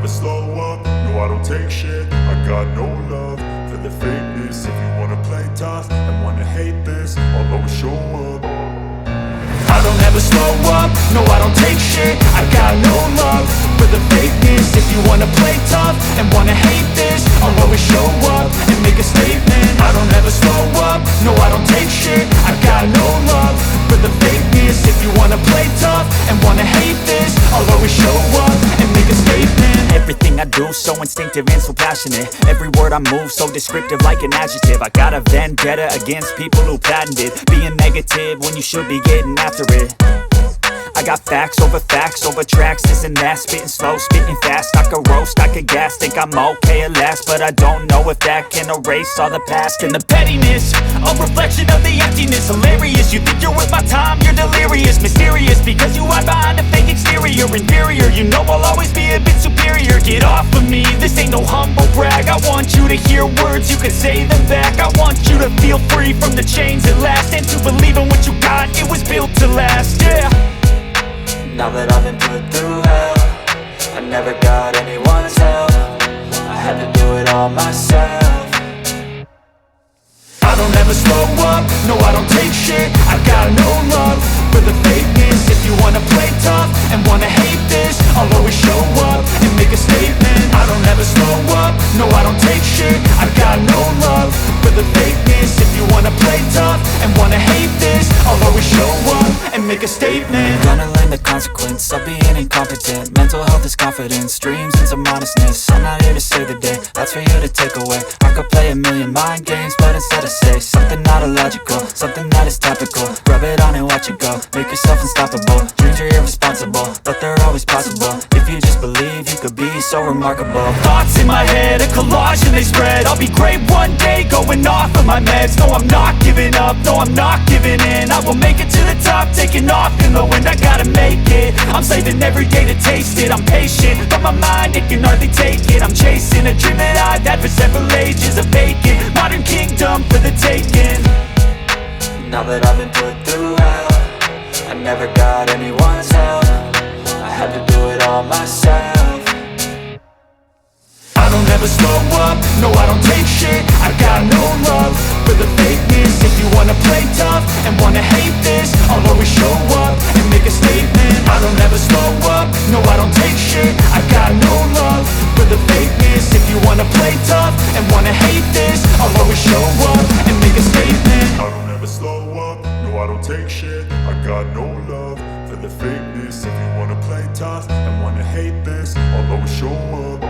slow up, no I don't take shit. I got no love for the fakeness. If you wanna play tough and wanna hate this, I'll always show up. I don't ever slow up, no I don't take shit. I got no love for the fakeness. If you wanna play tough and wanna hate this, I'll always show up and make a statement. I don't ever slow up, no I don't take shit. I got no love for the fakeness. If you wanna play tough and wanna hate this, I'll always show up and make a statement. Everything I do so instinctive and so passionate. Every word I move so descriptive like an adjective. I got a vendetta against people who patented being negative when you should be getting after it. I got facts over tracks, this and that. Spitting slow, spitting fast, I could roast, I could gas. Think I'm okay at last, but I don't know if that can erase all the past. And the pettiness, a reflection of the emptiness. Hilarious, you think you're worth my time, you're delirious. Mysterious, because you hide behind a fake exterior. Inferior, you know I'll always be a bit superior. Get off of me, this ain't no humble brag. I want you to hear words, you can say them back. I want you to feel free from the chains at last, and to believe in what you got, it was built to last, yeah. Now that I've been put through hell, I never got anyone's help. I had to do it all myself. I don't ever slow up, no I don't take shit. I got no love for the fakeness. If you wanna play tough and wanna hate this, I'll always show up and make a statement. I don't ever slow up, no I don't take shit. I got no love for the fakeness. If you wanna play tough and wanna hate this, I'll always show up and make a statement. Gonna learn the consequence of being incompetent. Mental health is confidence, dreams and some honestness. I'm not here to save the day, that's for you to take away. I could play a million mind games, but instead I say something not illogical, something that is topical. Rub it on and watch it go, make yourself unstoppable. Dreams are irresponsible, but they're always possible. If you just believe, you could be so remarkable. Thoughts in my head, a collage and they spread. I'll be great one day, going off of my meds. No, I'm not giving up, no, I'm not giving in. I will make it to the top, taking off in the wind. I gotta make it, I'm saving every day to taste it. I'm patient, but my mind, it can hardly take it. I'm chasing a dream that I've had for several ages. A vacant, modern kingdom for the taking. Now that I've been put through hell, I never got anyone's help. I had to do it all myself. I don't ever slow up, no I don't take shit. I got no love for the fakeness. If you wanna play tough and wanna hate this, I'll always show up and make a statement. I don't ever slow up, no I don't take shit. I got no love for the fakeness. If you wanna play tough and wanna hate this, I'll always show up and make a statement. I don't ever slow up, no I don't take shit. I got no love for the fakeness. If you wanna play tough and wanna hate this, I'll always show up.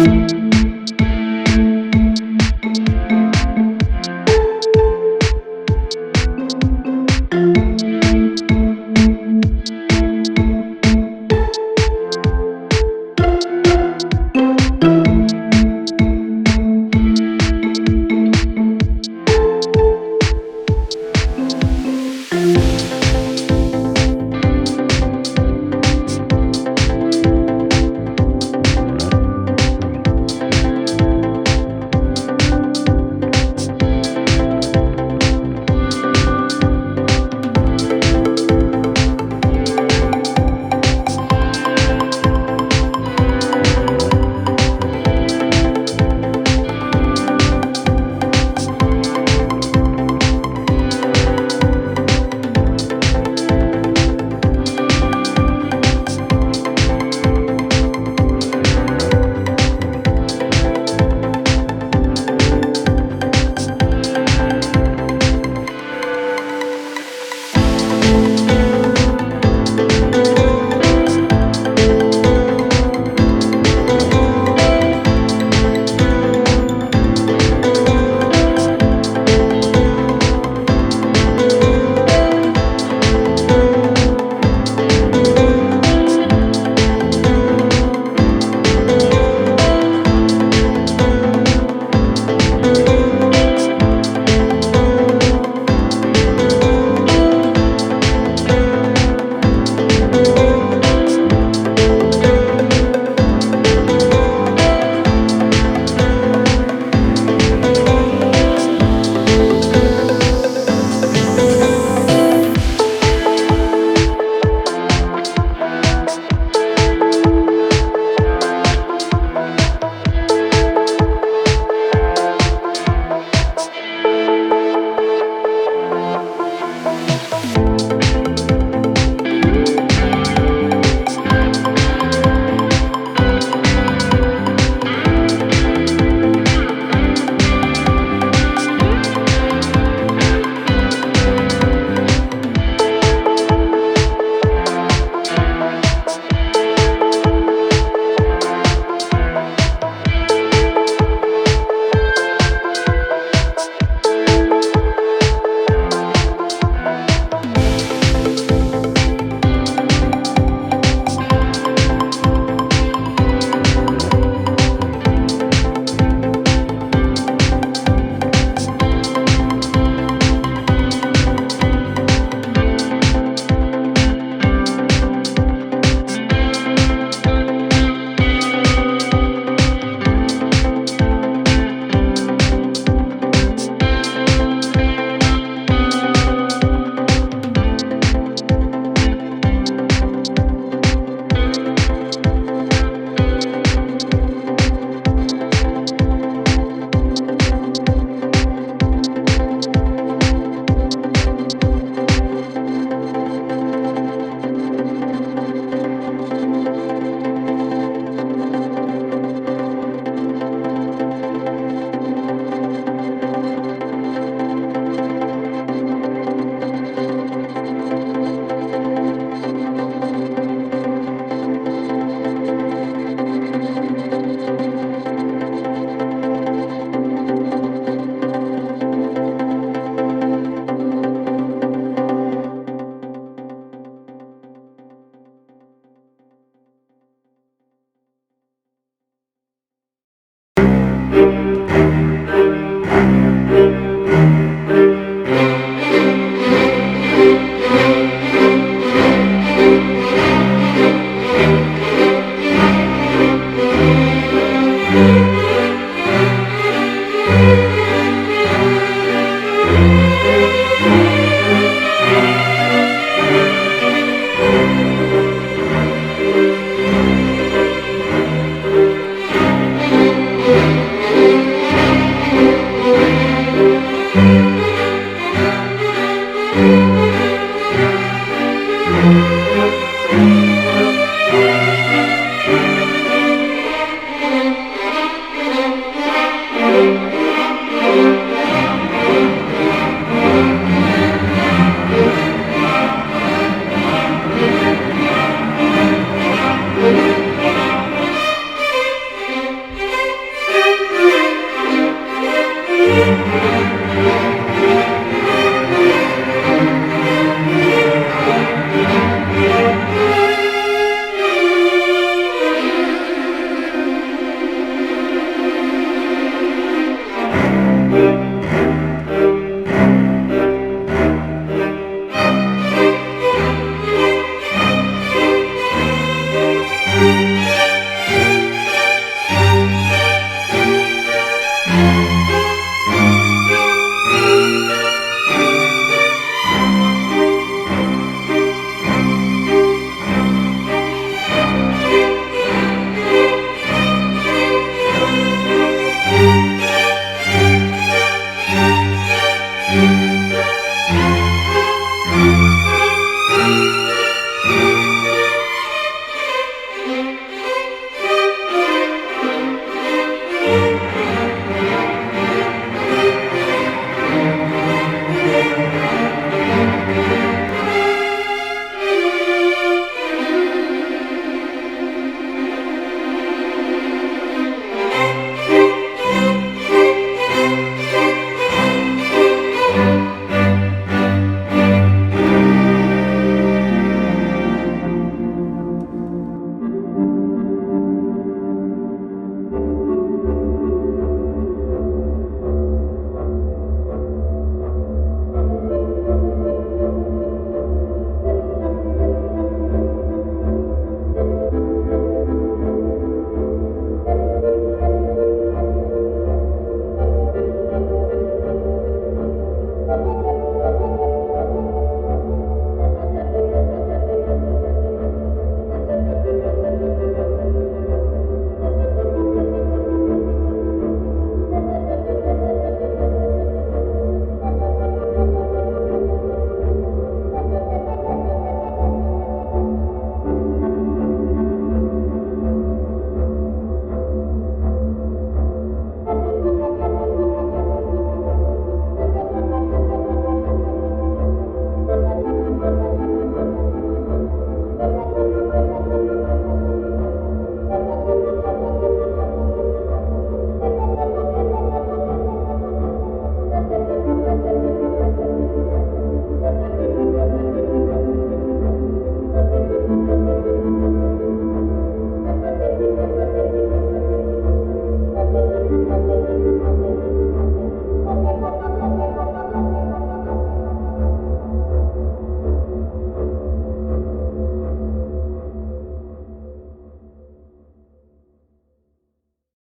Thank you.